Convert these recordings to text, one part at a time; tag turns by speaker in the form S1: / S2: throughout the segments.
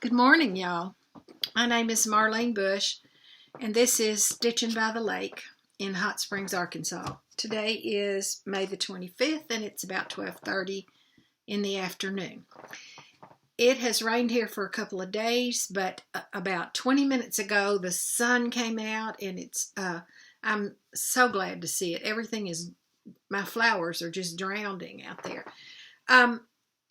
S1: Good morning, y'all. My name is Marlene Bush, and this is Stitching by the Lake in Hot Springs, Arkansas. Today is May the 25th, and it's about 12:30 in the afternoon. It has rained here for a couple of days, but about 20 minutes ago, the sun came out, and I'm so glad to see it. My flowers are just drowning out there.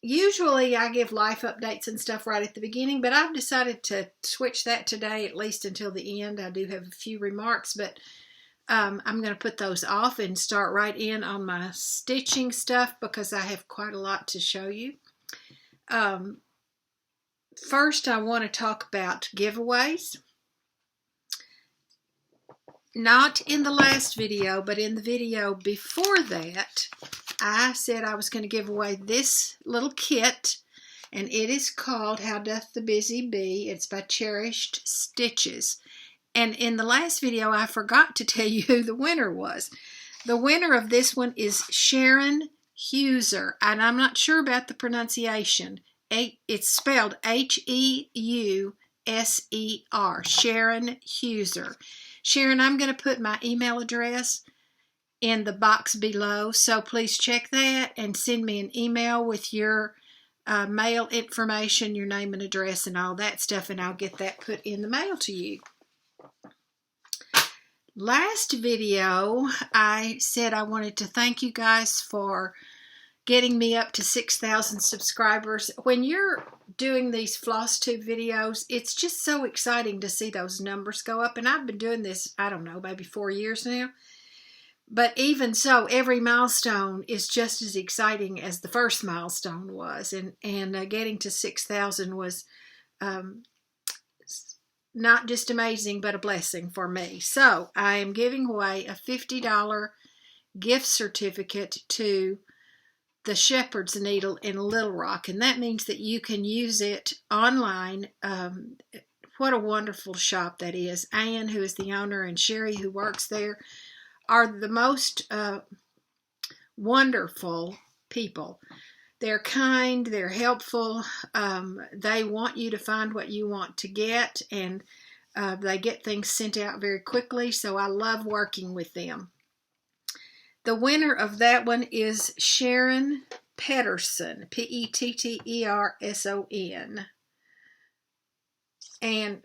S1: Usually I give life updates and stuff right at the beginning, but I've decided to switch that today, at least until the end. I do have a few remarks, but I'm going to put those off and start right in on my stitching stuff because I have quite a lot to show you. First, I want to talk about giveaways. Not in the last video, but in the video before that, I said I was going to give away this little kit, and it is called How Doth the Busy Bee. It's by Cherished Stitches. And in the last video, I forgot to tell you who the winner was. The winner of this one is Sharon Heuser, and I'm not sure about the pronunciation. It's spelled H-E-U-S-E-R, Sharon Heuser. Sharon, I'm going to put my email address in the box below, so please check that and send me an email with your mail information, your name and address and all that stuff, and I'll get that put in the mail to you. Last video, I said I wanted to thank you guys for getting me up to 6,000 subscribers. When you're doing these Flosstube videos, it's just so exciting to see those numbers go up. And I've been doing this, I don't know, maybe 4 years now. But even so, every milestone is just as exciting as the first milestone was. And getting to 6,000 was not just amazing, but a blessing for me. So I am giving away a $50 gift certificate to the Shepherd's Needle in Little Rock, and that means that you can use it online. What a wonderful shop that is. Anne, who is the owner, and Sherry, who works there, are the most wonderful people. They're kind, they're helpful, they want you to find what you want to get, and they get things sent out very quickly, so I love working with them. The winner of that one is Sharon Petterson, Petterson. And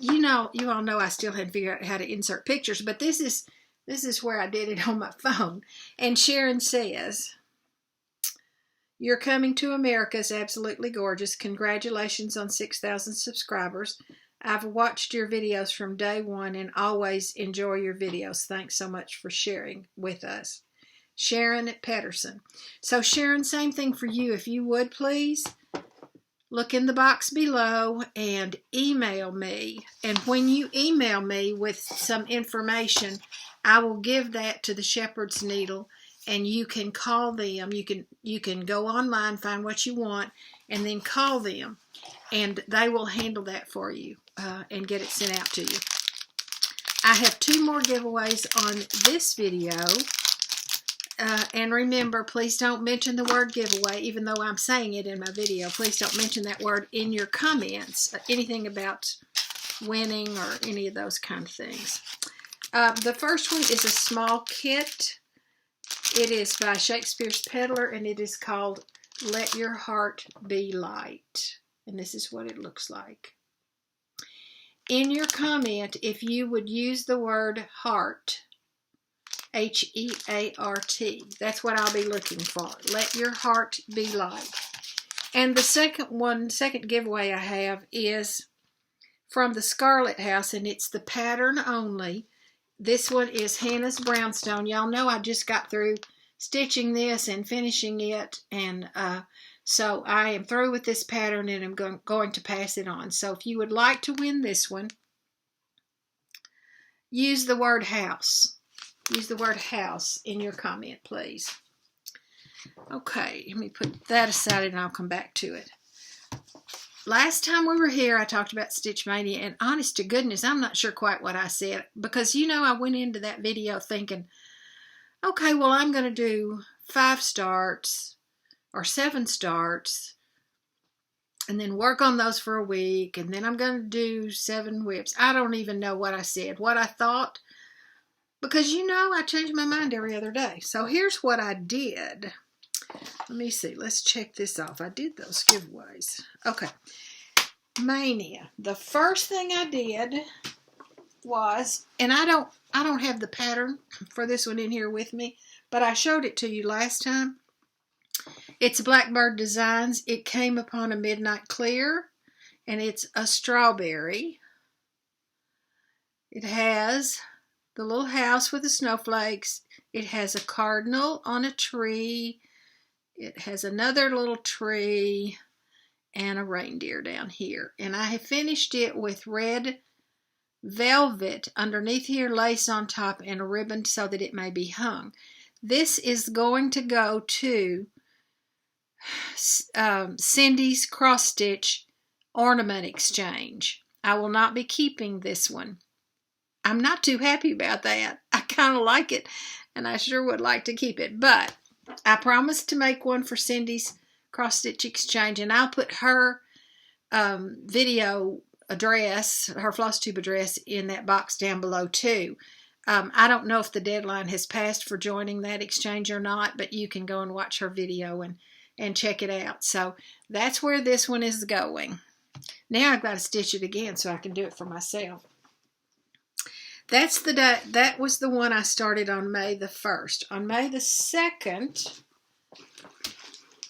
S1: you all know I still hadn't figured out how to insert pictures, but this is where I did it on my phone. And Sharon says, "You're coming to America is absolutely gorgeous. Congratulations on 6,000 subscribers. I've watched your videos from day one and always enjoy your videos. Thanks so much for sharing with us." Sharon Petterson. So Sharon, same thing for you. If you would please look in the box below and email me. And when you email me with some information, I will give that to the Shepherd's Needle, and you can call them. You can go online, find what you want, and then call them, and they will handle that for you and get it sent out to you. I have 2 more giveaways on this video. And remember, please don't mention the word giveaway, even though I'm saying it in my video. Please don't mention that word in your comments, anything about winning or any of those kind of things. The first one is a small kit. It is by Shakespeare's Peddler, and it is called Let Your Heart Be Light. And this is what it looks like. In your comment, if you would use the word heart, H-E-A-R-T, that's what I'll be looking for. Let your heart be light. And the second giveaway I have is from the Scarlet House, and it's the pattern only. This one is Hannah's Brownstone. Y'all know I just got through stitching this and finishing it, and so I am through with this pattern, and I'm going to pass it on. So if you would like to win this one, use the word house. Use the word house in your comment, please. Okay, let me put that aside and I'll come back to it. Last time we were here, I talked about Stitch Mania, and honest to goodness, I'm not sure quite what I said, because I went into that video thinking, okay, well, I'm going to do 5 starts or 7 starts and then work on those for a week, and then I'm going to do 7 whips. I don't even know what I said, what I thought, because I change my mind every other day. So here's what I did. Let me see. Let's check this off. I did those giveaways. Okay. Mania. The first thing I did was, and I don't have the pattern for this one in here with me, but I showed it to you last time. It's Blackbird Designs. It came upon a midnight clear, and it's a strawberry. It has the little house with the snowflakes. It has a cardinal on a tree. It has another little tree and a reindeer down here. And I have finished it with red velvet underneath here, lace on top, and a ribbon so that it may be hung. This is going to go to Cindy's cross stitch ornament exchange. I will not be keeping this one. I'm not too happy about that. I kind of like it, and I sure would like to keep it, but I promised to make one for Cindy's cross stitch exchange, and I'll put her video address, her Flosstube address, in that box down below too. I don't know if the deadline has passed for joining that exchange or not, but you can go and watch her video and check it out. So that's where this one is going. Now I've got to stitch it again so I can do it for myself. That's the day. That was the one I started on May the 1st. On May the 2nd,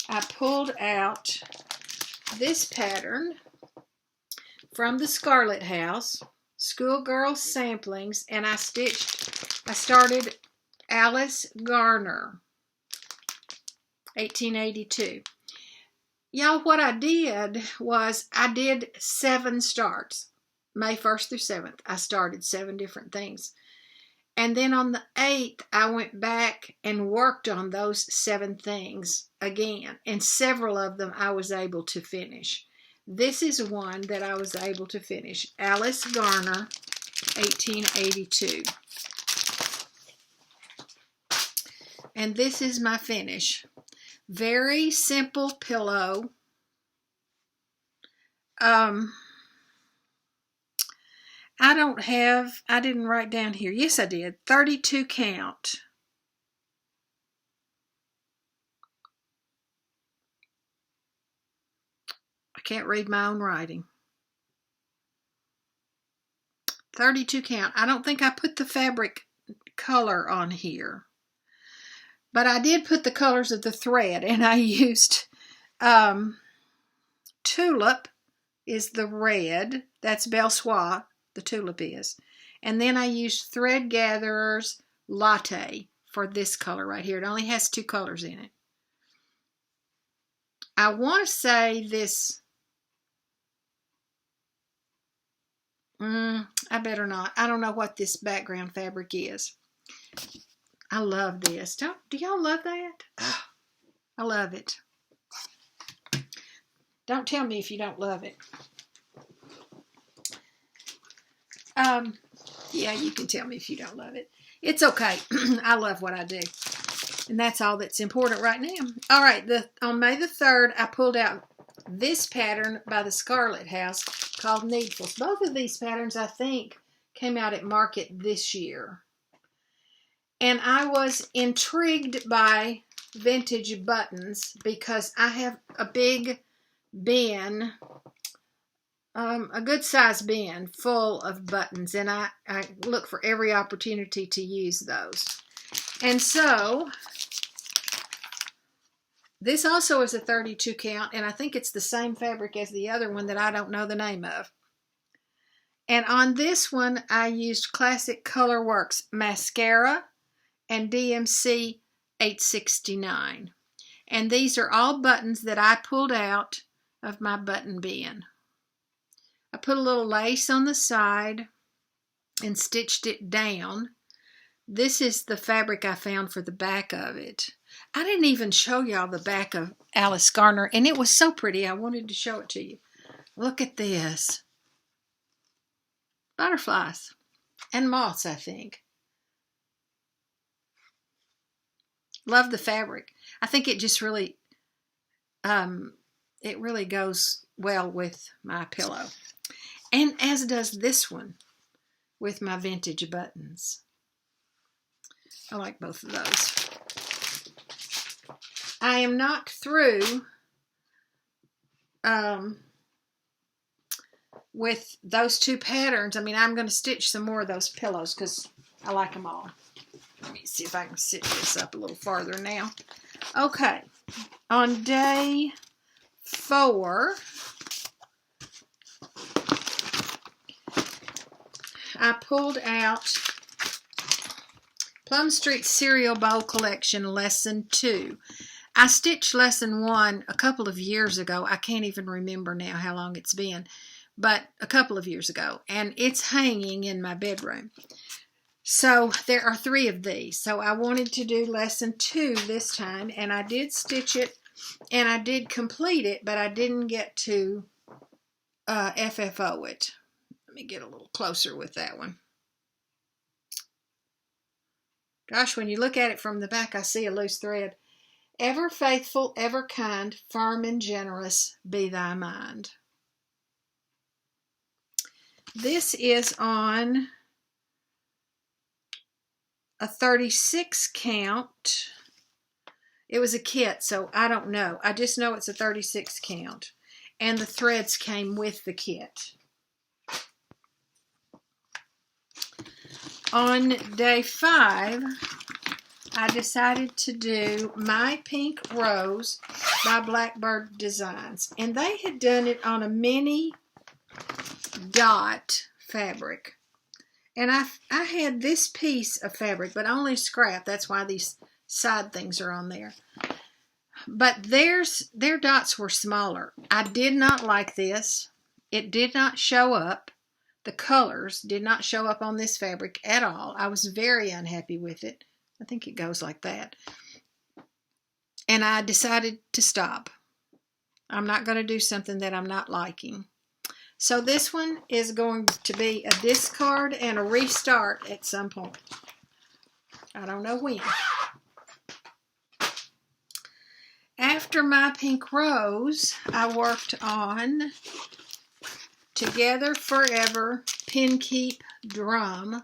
S1: I pulled out this pattern from the Scarlet House, Schoolgirl Samplings, and I started Alice Garner, 1882. Y'all, what I did was I did 7 starts. May 1st through 7th, I started 7 different things. And then on the 8th, I went back and worked on those 7 things again. And several of them I was able to finish. This is one that I was able to finish. Alice Garner, 1882. And this is my finish. Very simple pillow. I didn't write down here. Yes, I did. 32 count. I can't read my own writing. 32 count. I don't think I put the fabric color on here. But I did put the colors of the thread, and I used Tulip is the red. That's Belle Soie, the tulip is. And then I used Thread Gatherer's Latte for this color right here. It only has 2 colors in it. I want to say this... I better not. I don't know what this background fabric is. I love this. Do y'all love that? Oh, I love it. Don't tell me if you don't love it. Yeah, you can tell me if you don't love it. It's okay. I love what I do. And that's all that's important right now. All right, on May the 3rd, I pulled out this pattern by the Scarlet House called Needfuls. Both of these patterns, I think, came out at market this year. And I was intrigued by vintage buttons because I have a big bin, a good size bin full of buttons, and I look for every opportunity to use those. And so this also is a 32 count, and I think it's the same fabric as the other one that I don't know the name of. And on this one, I used Classic Colorworks mascara and DMC 869. And these are all buttons that I pulled out of my button bin. I put a little lace on the side and stitched it down. This is the fabric I found for the back of it. I didn't even show y'all the back of Alice Garner, and it was so pretty. I wanted to show it to you. Look at this. Butterflies and moths, I think. Love the fabric. I think it just really, it really goes well with my pillow. And as does this one with my vintage buttons. I like both of those. I am not through with those two patterns. I mean, I'm going to stitch some more of those pillows because I like them all. Let me see if I can sit this up a little farther now. Okay, on day 4, I pulled out Plum Street Cereal Bowl Collection Lesson 2. I stitched Lesson 1 a couple of years ago. I can't even remember now how long it's been, but a couple of years ago, and it's hanging in my bedroom. So there are 3 of these. So I wanted to do Lesson 2 this time, and I did stitch it, and I did complete it, but I didn't get to FFO it. Let me get a little closer with that one. Gosh, when you look at it from the back, I see a loose thread. Ever faithful, ever kind, firm and generous be thy mind. This is on a 36 count. It was a kit, so I don't know. I just know it's a 36 count. And the threads came with the kit. On day 5, I decided to do My Pink Rose by Blackbird Designs. And they had done it on a mini dot fabric. And I had this piece of fabric, but only scrap. That's why these side things are on there. But their dots were smaller. I did not like this. It did not show up. The colors did not show up on this fabric at all. I was very unhappy with it. I think it goes like that. And I decided to stop. I'm not going to do something that I'm not liking. So this one is going to be a discard and a restart at some point. I don't know when. After My Pink Rose, I worked on Together Forever Pin Keep Drum.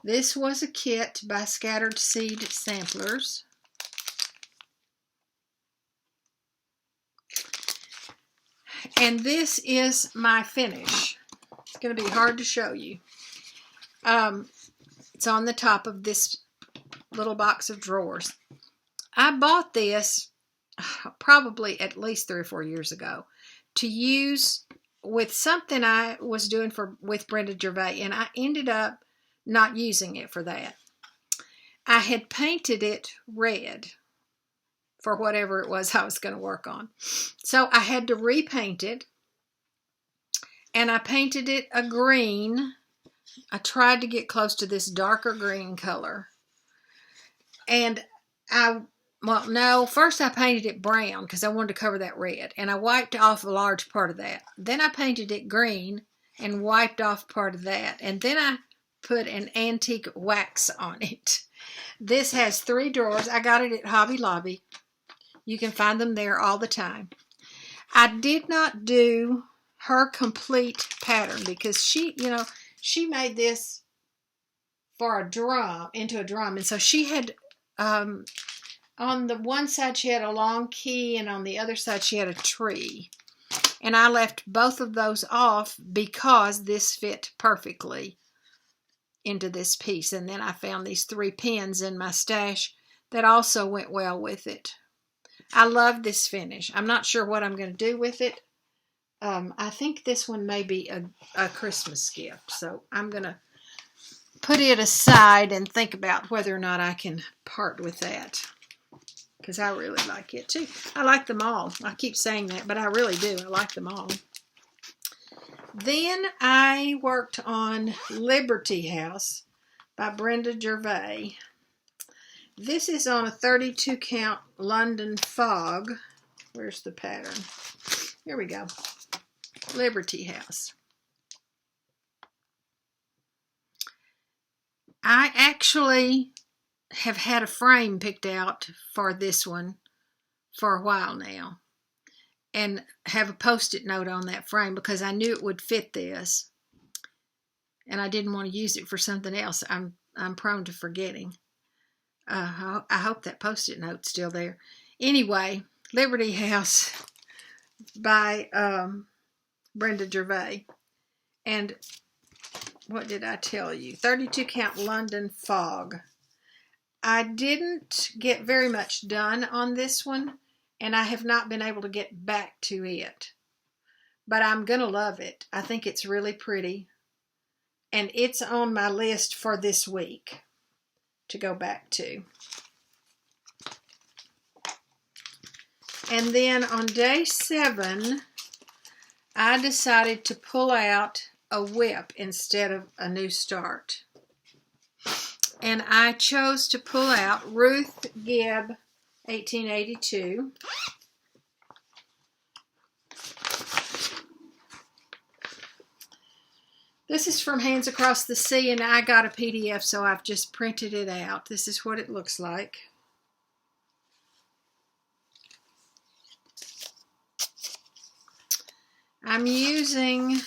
S1: This was a kit by Scattered Seed Samplers. And this is my finish. It's going to be hard to show you. It's on the top of this little box of drawers. I bought this probably at least 3 or 4 years ago to use with something I was doing with Brenda Gervais, and I ended up not using it for that. I had painted it red for whatever it was I was going to work on. So I had to repaint it, and I painted it a green. I tried to get close to this darker green color. And first I painted it brown because I wanted to cover that red, and I wiped off a large part of that. Then I painted it green and wiped off part of that, and then I put an antique wax on it. This has 3 drawers. I got it at Hobby Lobby. You can find them there all the time. I did not do her complete pattern because she made this for a drum, into a drum, and so she had on the one side she had a long key, and on the other side she had a tree. And I left both of those off because this fit perfectly into this piece. And then I found these 3 pins in my stash that also went well with it. I love this finish. I'm not sure what I'm going to do with it. I think this one may be a Christmas gift. So I'm going to put it aside and think about whether or not I can part with that, because I really like it too. I like them all. I keep saying that, but I really do. I like them all. Then I worked on Liberty House by Brenda Gervais. This is on a 32 count London Fog. Where's the pattern? Here we go. Liberty House. I actually have had a frame picked out for this one for a while now. and have a post-it note on that frame because I knew it would fit this. And I didn't want to use it for something else. I'm prone to forgetting. I hope that post-it note's still there. Anyway, Liberty House by Brenda Gervais. And what did I tell you? 32 count London Fog. I didn't get very much done on this one, and I have not been able to get back to it. But I'm going to love it. I think it's really pretty. And it's on my list for this week to go back to. And then on day 7, I decided to pull out a whip instead of a new start. And I chose to pull out Ruth Gibb 1882. This is from Hands Across the Sea, and I got a PDF, so I've just printed it out. This is what it looks like. I'm using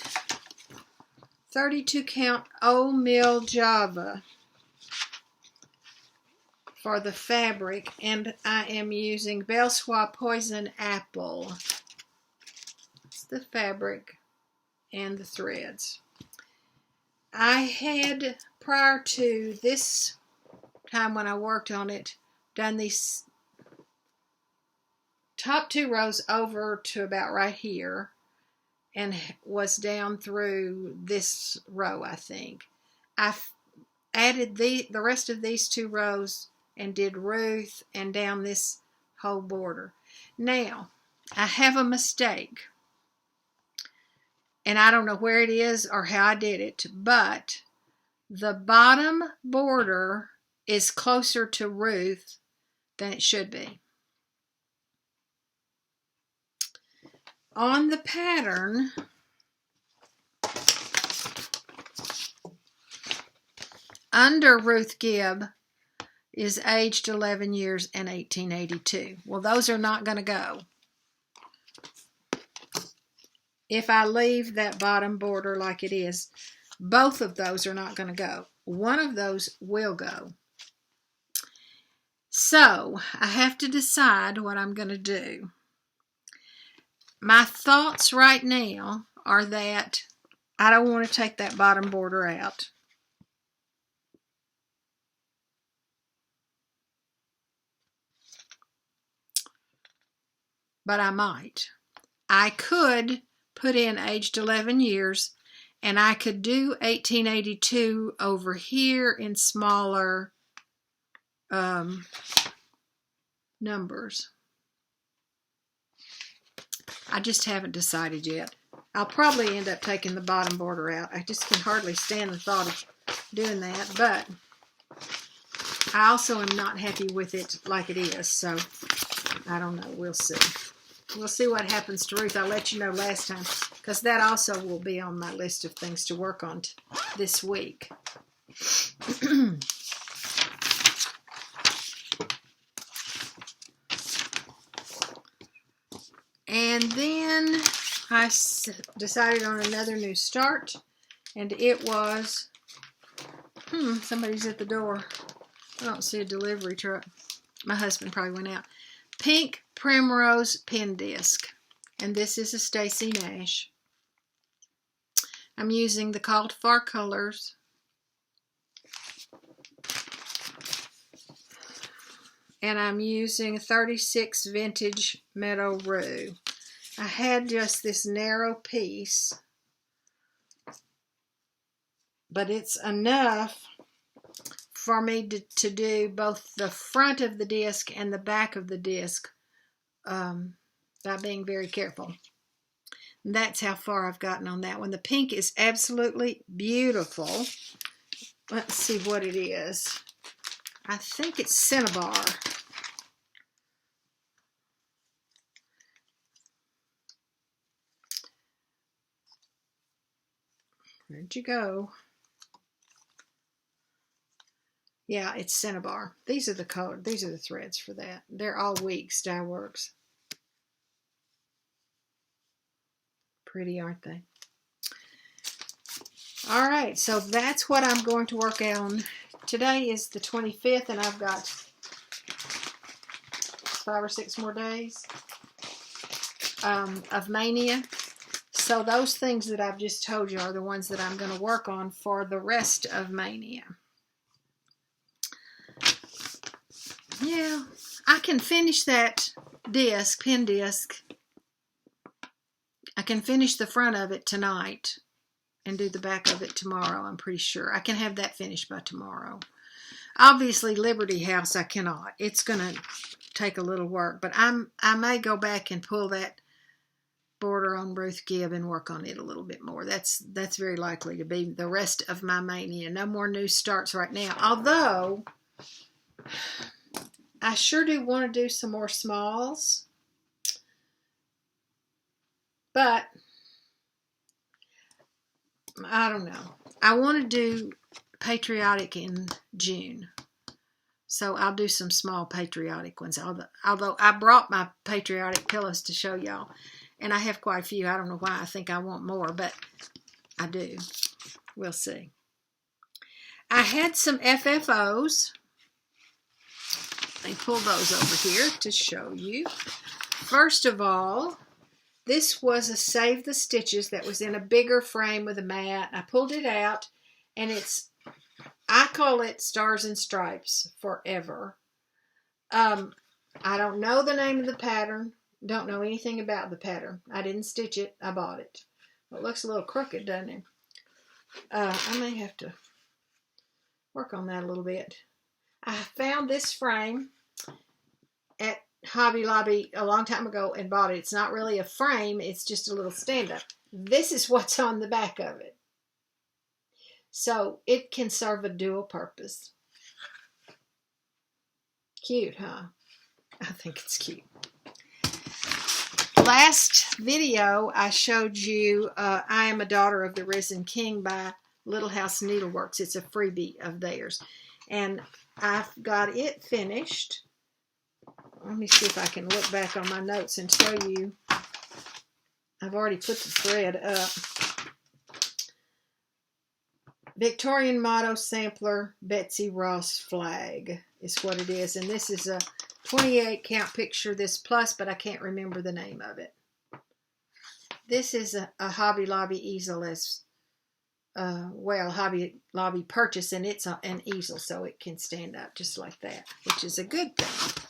S1: 32 count Old Mill Java for the fabric, and I am using Belsois Poison Apple. It's the fabric and the threads. I had, prior to this time when I worked on it, done these top 2 rows over to about right here, and was down through this row, I think. I added the rest of these 2 rows and did Ruth and down this whole border. Now, I have a mistake. And I don't know where it is or how I did it, but the bottom border is closer to Ruth than it should be. On the pattern, under Ruth Gibb is aged 11 years and 1882. Well, those are not going to go. If I leave that bottom border like it is, both of those are not going to go. One of those will go. So, I have to decide what I'm going to do. My thoughts right now are that I don't want to take that bottom border out. But I might. I could put in aged 11 years, and I could do 1882 over here in smaller numbers. I just haven't decided yet. I'll probably end up taking the bottom border out. I just can hardly stand the thought of doing that, but I also am not happy with it like it is, so I don't know. We'll see. We'll see what happens to Ruth. I'll let you know last time, because that also will be on my list of things to work on this week. And then I decided on another new start, and it was, somebody's at the door. I don't see a delivery truck. My husband probably went out. Pink Primrose Pen Disc, and this is a Stacy Nash. I'm using the Called For colors. And I'm using 36 Vintage Meadow Rue. I had just this narrow piece, but it's enough for me to do both the front of the disc and the back of the disc by being very careful. And that's how far I've gotten on that one. The pink is absolutely beautiful. Let's see what it is. I think it's Cinnabar. Where'd you go? Yeah, it's Cinnabar. These are the color. These are the threads for that. They're all Weeks Dye Works. Pretty, aren't they? All right, so that's what I'm going to work on. Today is the 25th, and I've got 5 or 6 more days of mania. So those things that I've just told you are the ones that I'm going to work on for the rest of mania. Yeah, I can finish that disc, pin disc. I can finish the front of it tonight and do the back of it tomorrow, I'm pretty sure. I can have that finished by tomorrow. Obviously, Liberty House, I cannot. It's going to take a little work, but I may go back and pull that border on Ruth Gibb and work on it a little bit more. That's very likely to be the rest of my mania. No more new starts right now. Although, I sure do want to do some more smalls. But, I don't know. I want to do Patriotic in June. So I'll do some small Patriotic ones. Although I brought my Patriotic pillows to show y'all. And I have quite a few. I don't know why I think I want more, but I do. We'll see. I had some FFOs. Let me pull those over here to show you. First of all, this was a Save the Stitches that was in a bigger frame with a mat. I pulled it out, and I call it Stars and Stripes Forever. I don't know the name of the pattern. Don't know anything about the pattern. I didn't stitch it. I bought it. It looks a little crooked, doesn't it? I may have to work on that a little bit. I found this frame at Hobby Lobby a long time ago and bought it. It's not really a frame. It's just a little stand-up. This is what's on the back of it. So it can serve a dual purpose. Cute, huh? I think it's cute. Last video, I showed you I Am a Daughter of the Risen King by Little House Needleworks. It's a freebie of theirs. And I've got it finished. Let me see if I can look back on my notes and show you. I've already put the thread up. Victorian Motto Sampler Betsy Ross Flag is what it is. And this is a 28 count picture, this plus, but I can't remember the name of it. This is a Hobby Lobby easel as well, Hobby Lobby purchase, and it's an easel, so it can stand up just like that, which is a good thing.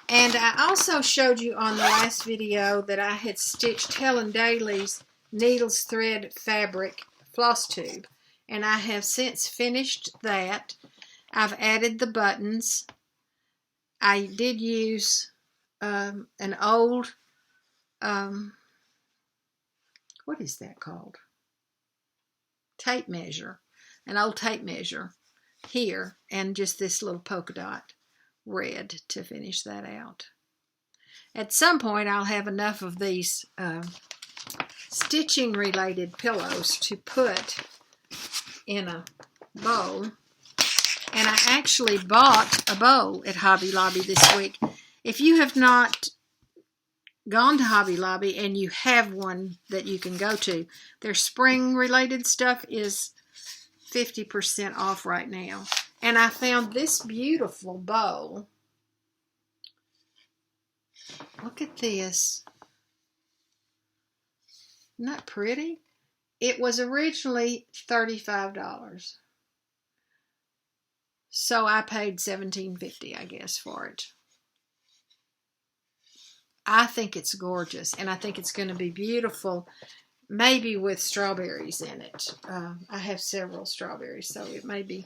S1: And I also showed you on the last video that I had stitched Helen Daly's Needles Thread Fabric Flosstube, and I have since finished that. I've added the buttons. I did use an old, what is that called? Tape measure. An old tape measure here, and just this little polka dot red to finish that out. At some point, I'll have enough of these stitching related pillows to put in a bowl. And I actually bought a bowl at Hobby Lobby this week. If you have not gone to Hobby Lobby and you have one that you can go to, their spring related stuff is 50% off right now. And I found this beautiful bowl. Look at this. Isn't that pretty? It was originally $35. So I paid $17.50, I guess, for it. I think it's gorgeous, and I think it's going to be beautiful, maybe with strawberries in it. I have several strawberries, so it may be,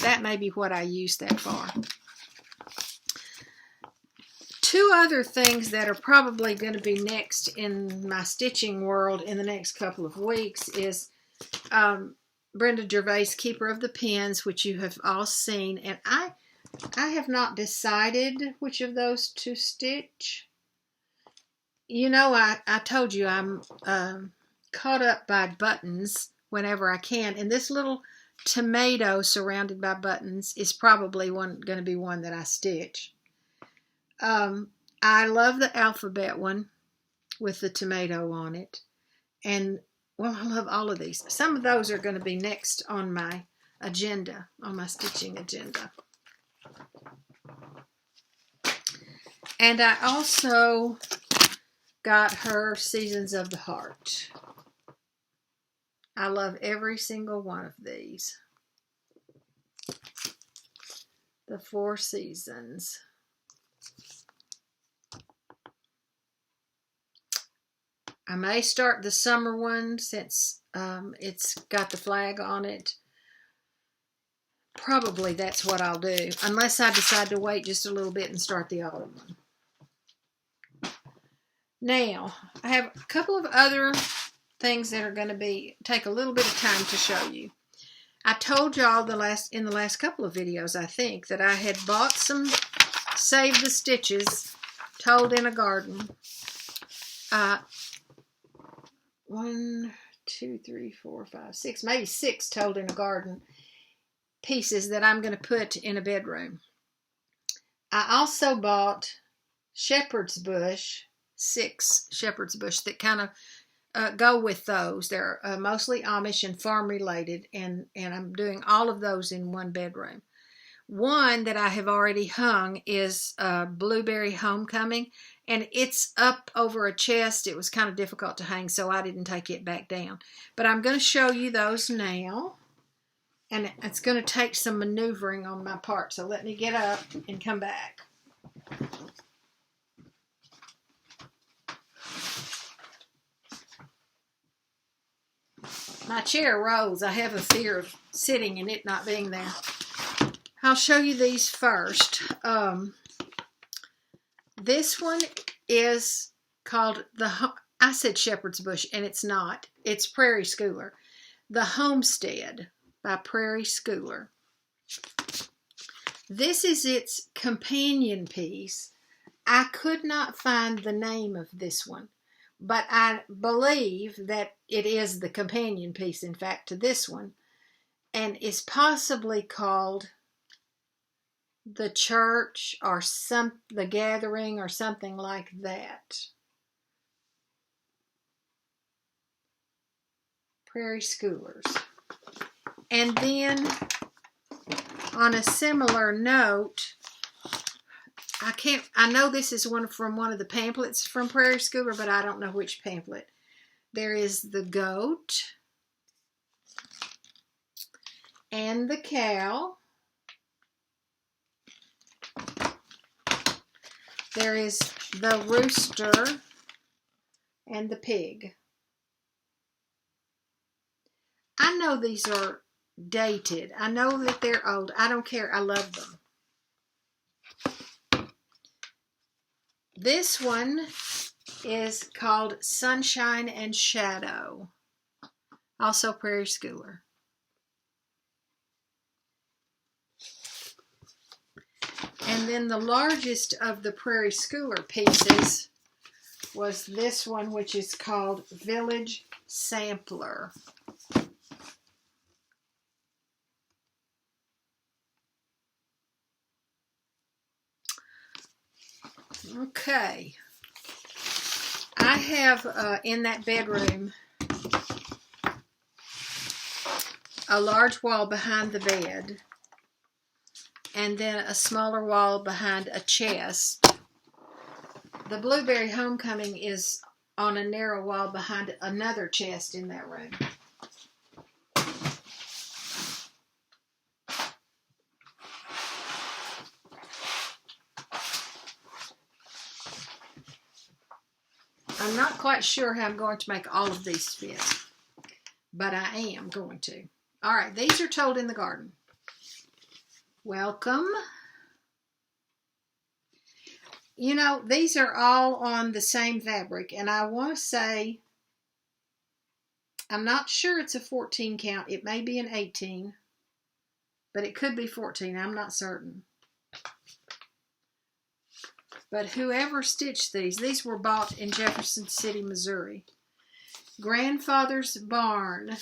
S1: that may be what I use that for. Two other things that are probably going to be next in my stitching world in the next couple of weeks is Brenda Gervais, Keeper of the Pins, which you have all seen, and I have not decided which of those to stitch. You know, I told you I'm caught up by buttons whenever I can, and this little tomato surrounded by buttons is probably going to be one that I stitch. I love the alphabet one, with the tomato on it. And, well, I love all of these. Some of those are going to be next on my agenda, on my stitching agenda. And I also got her Seasons of the Heart. I love every single one of these. The 4 seasons. I may start the summer one since it's got the flag on it. Probably that's what I'll do, unless I decide to wait just a little bit and start the autumn one. Now, I have a couple of other things that are going to take a little bit of time to show you. I told y'all in the last couple of videos, I think, that I had bought some Save the Stitches Told in a Garden. 1, 2, 3, 4, 5, 6, maybe 6 Told in a Garden pieces that I'm going to put in a bedroom. I also bought shepherd's bush, 6 shepherd's bush that kind of go with those. They're mostly Amish and farm related, and I'm doing all of those in one bedroom. One that I have already hung is Blueberry Homecoming, and it's up over a chest. It was kind of difficult to hang, so I didn't take it back down. But I'm going to show you those now, and it's going to take some maneuvering on my part, so let me get up and come back. My chair rolls. I have a fear of sitting and it not being there. I'll show you these first. This one is called I said Shepherd's Bush, and it's not. It's Prairie Schooler. The Homestead by Prairie Schooler. This is its companion piece. I could not find the name of this one, but I believe that it is the companion piece, in fact, to this one, and is possibly called The Church or The Gathering or something like that. Prairie Schoolers. And then on a similar note, I know this is from one of the pamphlets from Prairie Schooler, but I don't know which pamphlet. There is the goat and the cow. There is the rooster and the pig. I know these are dated. I know that they're old. I don't care. I love them. This one is called Sunshine and Shadow. Also Prairie Schooler. And then the largest of the Prairie Schooler pieces was this one, which is called Village Sampler. Okay. I have in that bedroom a large wall behind the bed, and then a smaller wall behind a chest. The Blueberry Homecoming is on a narrow wall behind another chest in that room. I'm not quite sure how I'm going to make all of these fit, but I am going to. All right, these are Told in the Garden. Welcome. You know, these are all on the same fabric, and I want to say, I'm not sure it's a 14 count. It may be an 18, but it could be 14. I'm not certain. But whoever stitched these were bought in Jefferson City, Missouri. Grandfather's Barn.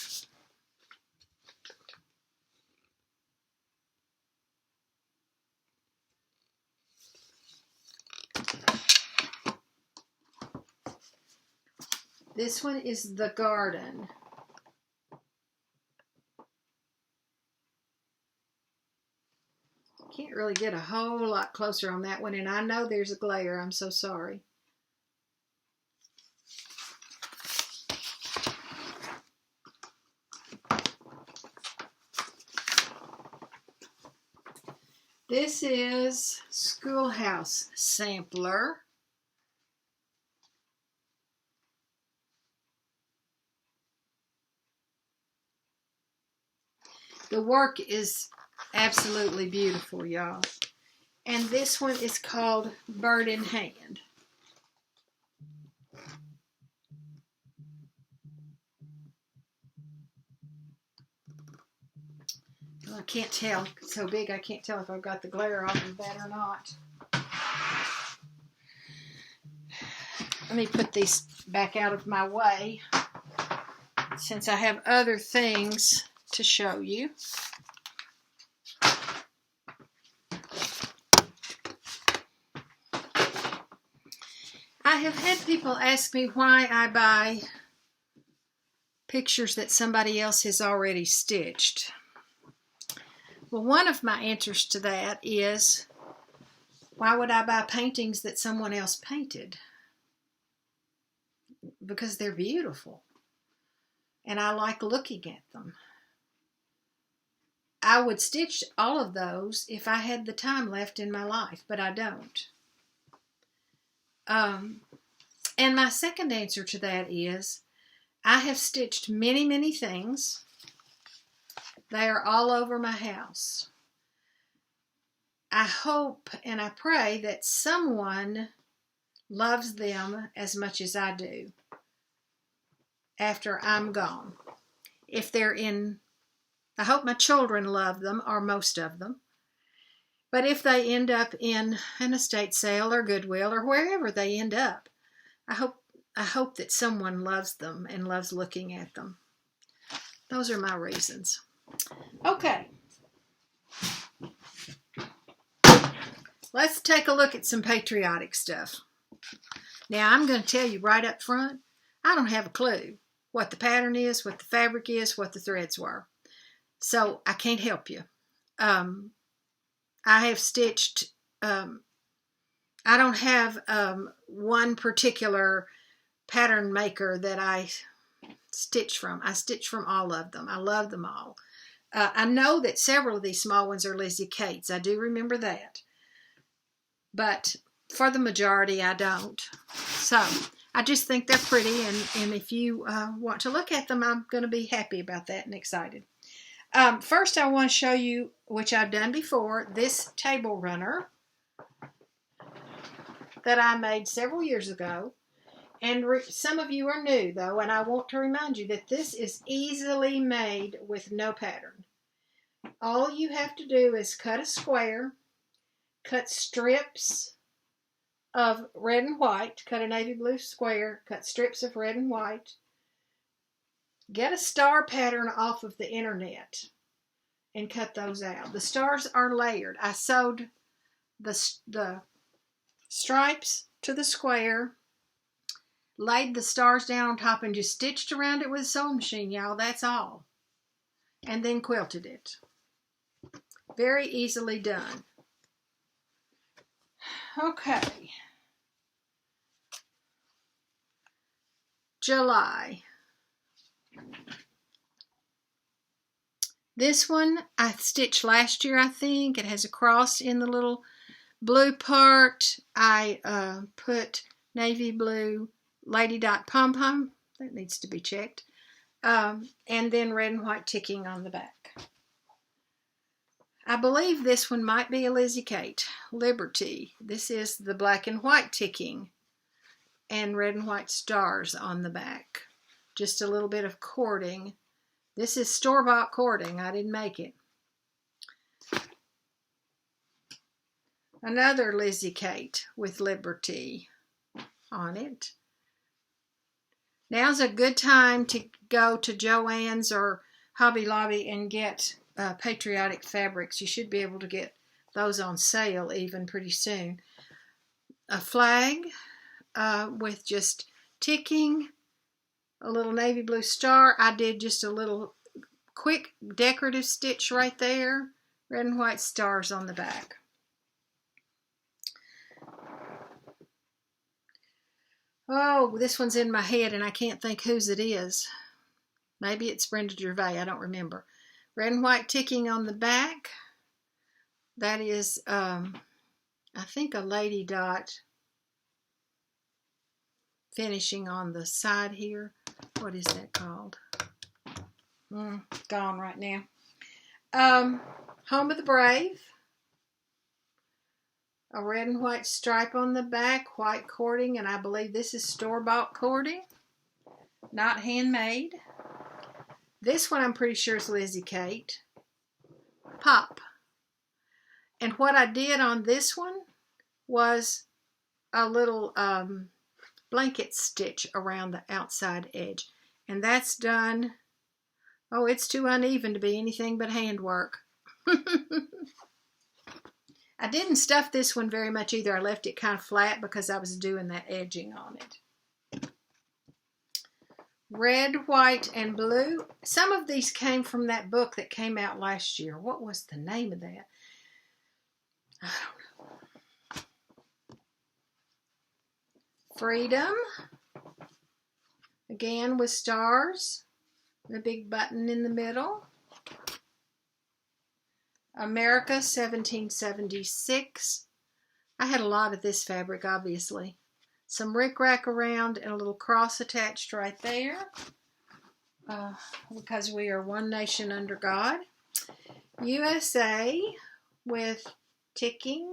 S1: This one is the garden. Can't really get a whole lot closer on that one, and I know there's a glare. I'm so sorry. This is Schoolhouse Sampler. The work is absolutely beautiful, y'all. And this one is called Bird in Hand. Well, I can't tell. It's so big I can't tell if I've got the glare off of that or not. Let me put these back out of my way since I have other things to show you. I have had people ask me why I buy pictures that somebody else has already stitched. Well, one of my answers to that is, why would I buy paintings that someone else painted? Because they're beautiful, and I like looking at them. I would stitch all of those if I had the time left in my life, but I don't. And my second answer to that is, I have stitched many, many things. They are all over my house. I hope and I pray that someone loves them as much as I do after I'm gone. If they're in, I hope my children love them, or most of them. But if they end up in an estate sale or Goodwill or wherever they end up, I hope that someone loves them and loves looking at them. Those are my reasons. Okay. Let's take a look at some patriotic stuff. Now, I'm going to tell you right up front, I don't have a clue what the pattern is, what the fabric is, what the threads were. So I can't help you. I have stitched, I don't have one particular pattern maker that I stitch from. I stitch from all of them. I love them all. I know that several of these small ones are Lizzie Kate's. I do remember that. But for the majority, I don't. So I just think they're pretty, and if you want to look at them, I'm going to be happy about that and excited. First, I want to show you, which I've done before, this table runner that I made several years ago. And some of you are new, though, and I want to remind you that this is easily made with no pattern. All you have to do is cut a square, cut strips of red and white, cut a navy blue square, cut strips of red and white, get a star pattern off of the internet and cut those out. The stars are layered. I sewed the stripes to the square, laid the stars down on top, and just stitched around it with a sewing machine, y'all. That's all. And then quilted it. Very easily done. Okay. July. This one I stitched last year, I think. It has a cross in the little blue part. I put navy blue lady dot pom-pom. That needs to be checked. And then red and white ticking on the back. I believe this one might be a Lizzie Kate. Liberty. This is the black and white ticking and red and white stars on the back. Just a little bit of cording. This is store-bought cording. I didn't make it. Another Lizzie Kate with Liberty on it. Now's a good time to go to Joann's or Hobby Lobby and get patriotic fabrics. You should be able to get those on sale even pretty soon. A flag with just ticking a little navy blue star. I did just a little quick decorative stitch right there. Red and white stars on the back. Oh, this one's in my head and I can't think whose it is. Maybe it's Brenda Gervais, I don't remember. Red and white ticking on the back. That is, I think, a lady dot finishing on the side here. What is that called? Gone right now. Home of the Brave. A red and white stripe on the back, white cording, and I believe this is store-bought cording, not handmade. This one I'm pretty sure is Lizzie Kate. Pop. And what I did on this one was a little blanket stitch around the outside edge. And that's done, oh, it's too uneven to be anything but handwork. I didn't stuff this one very much either. I left it kind of flat because I was doing that edging on it. Red, white, and blue. Some of these came from that book that came out last year. What was the name of that? I don't know. Freedom. Again with stars. The big button in the middle. America 1776. I had a lot of this fabric, obviously. Some rickrack around and a little cross attached right there. Because we are one nation under God. USA with ticking.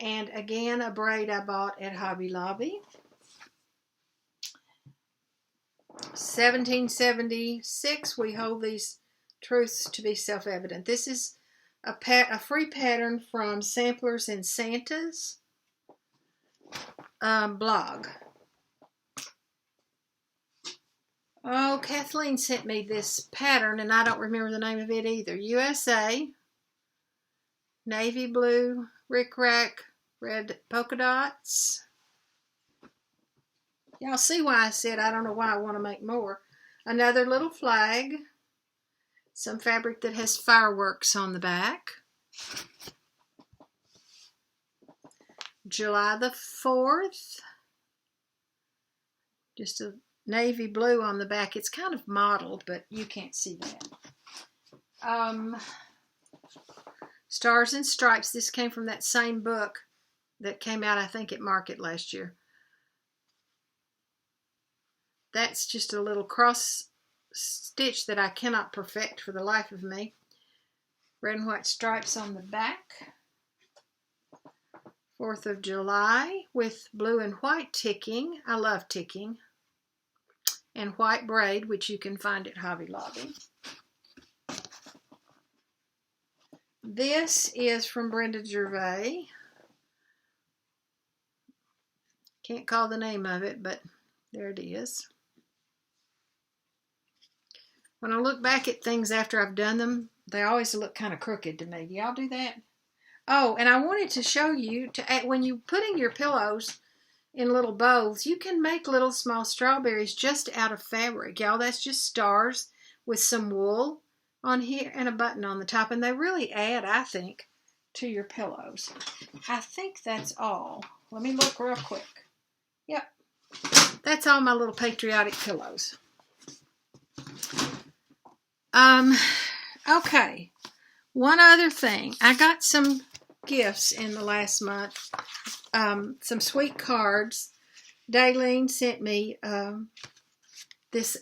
S1: And again, a braid I bought at Hobby Lobby. 1776, we hold these truths to be self-evident. This is a free pattern from Samplers and Santa's blog. Oh, Kathleen sent me this pattern, and I don't remember the name of it either. USA, navy blue, rickrack, red polka dots. Y'all see why I said I don't know why I want to make more. Another little flag. Some fabric that has fireworks on the back. July the 4th. Just a navy blue on the back. It's kind of mottled, but you can't see that. Stars and Stripes. This came from that same book that came out, I think, at Market last year. That's just a little cross stitch that I cannot perfect for the life of me. Red and white stripes on the back. 4th of July with blue and white ticking. I love ticking. And white braid, which you can find at Hobby Lobby. This is from Brenda Gervais. Can't call the name of it, but there it is. When I look back at things after I've done them, they always look kind of crooked to me. Do y'all do that? Oh, and I wanted to show you, when you're putting your pillows in little bowls, you can make little small strawberries just out of fabric. Y'all, that's just stars with some wool on here and a button on the top. And they really add, I think, to your pillows. I think that's all. Let me look real quick. Yep. That's all my little Patriotic pillows. Okay, one other thing. I got some gifts in the last month. Some sweet cards. Daylene sent me this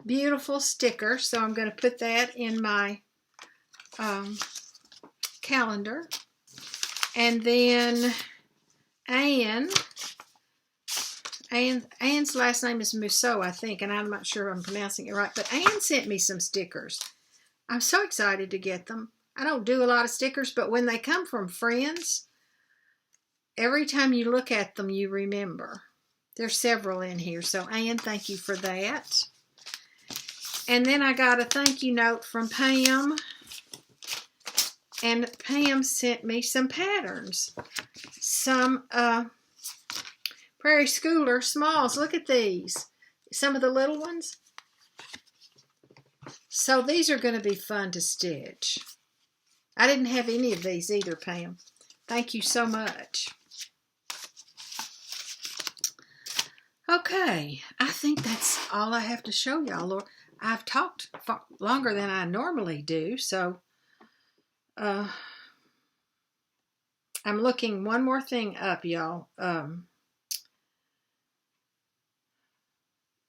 S1: beautiful sticker, so I'm going to put that in my calendar. And then Anne's last name is Musso, I think, and I'm not sure I'm pronouncing it right, but Anne sent me some stickers. I'm so excited to get them. I don't do a lot of stickers, but when they come from friends, every time you look at them, you remember. There's several in here, so Anne, thank you for that. And then I got a thank you note from Pam, and Pam sent me some patterns. Some Prairie Schooler smalls. Look at these. Some of the little ones. So these are going to be fun to stitch. I didn't have any of these either, Pam. Thank you so much. Okay, I think that's all I have to show y'all. Lord, I've talked longer than I normally do, so I'm looking one more thing up, y'all.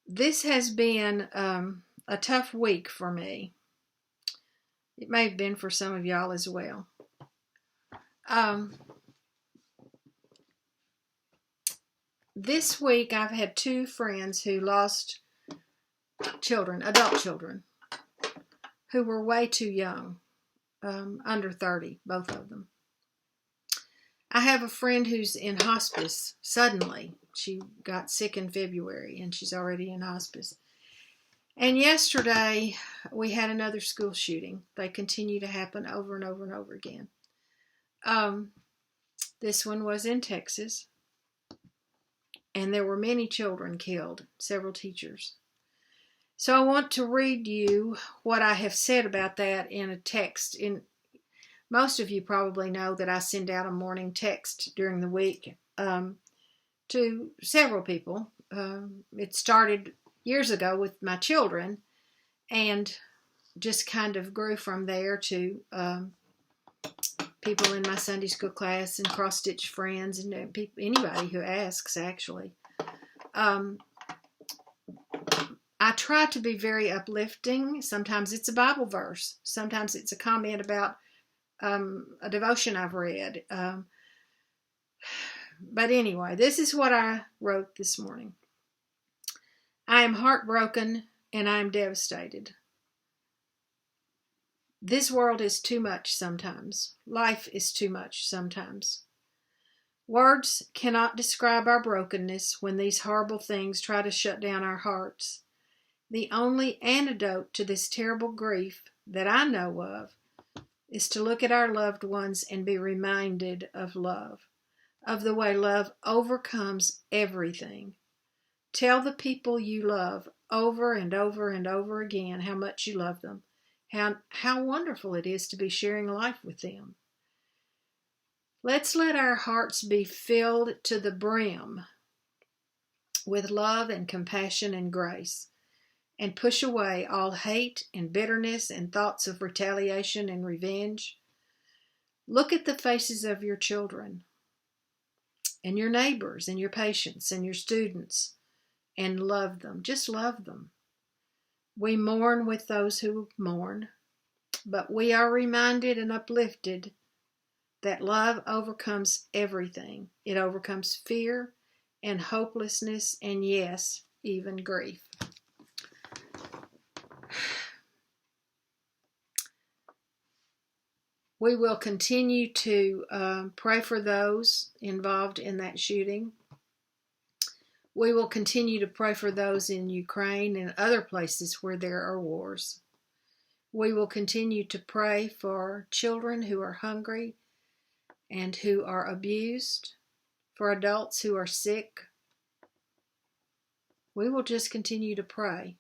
S1: This has been a tough week for me. It may have been for some of y'all as well. This week I've had 2 friends who lost children, adult children, who were way too young, under 30, both of them. I have a friend who's in hospice suddenly. She got sick in February and she's already in hospice. And yesterday we had another school shooting. They continue to happen over and over and over again. This one was in Texas. And there were many children killed, several teachers. So I want to read you what I have said about that in a text. Most of you probably know that I send out a morning text during the week to several people. It started years ago with my children and just kind of grew from there to people in my Sunday school class and cross-stitch friends and anybody who asks, actually. I try to be very uplifting. Sometimes it's a Bible verse. Sometimes it's a comment about a devotion I've read. But anyway, this is what I wrote this morning. I am heartbroken and I am devastated. This world is too much sometimes. Life is too much sometimes. Words cannot describe our brokenness when these horrible things try to shut down our hearts. The only antidote to this terrible grief that I know of is to look at our loved ones and be reminded of love, of the way love overcomes everything. Tell the people you love over and over and over again how much you love them. How wonderful it is to be sharing life with them. Let's let our hearts be filled to the brim with love and compassion and grace, and push away all hate and bitterness and thoughts of retaliation and revenge. Look at the faces of your children and your neighbors and your patients and your students and love them. Just love them. We mourn with those who mourn, but we are reminded and uplifted that love overcomes everything. It overcomes fear and hopelessness and, yes, even grief. We will continue to pray for those involved in that shooting. We will continue to pray for those in Ukraine and other places where there are wars. We will continue to pray for children who are hungry and who are abused, for adults who are sick. We will just continue to pray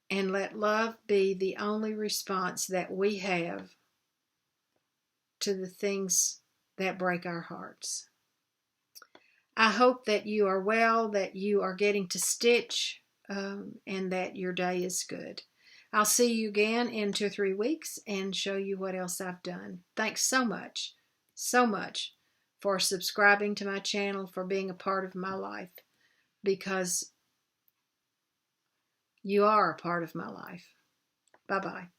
S1: and let love be the only response that we have to the things that break our hearts. I hope that you are well, that you are getting to stitch, and that your day is good. I'll see you again in 2 or 3 weeks and show you what else I've done. Thanks so much for subscribing to my channel, for being a part of my life, because you are a part of my life. Bye-bye.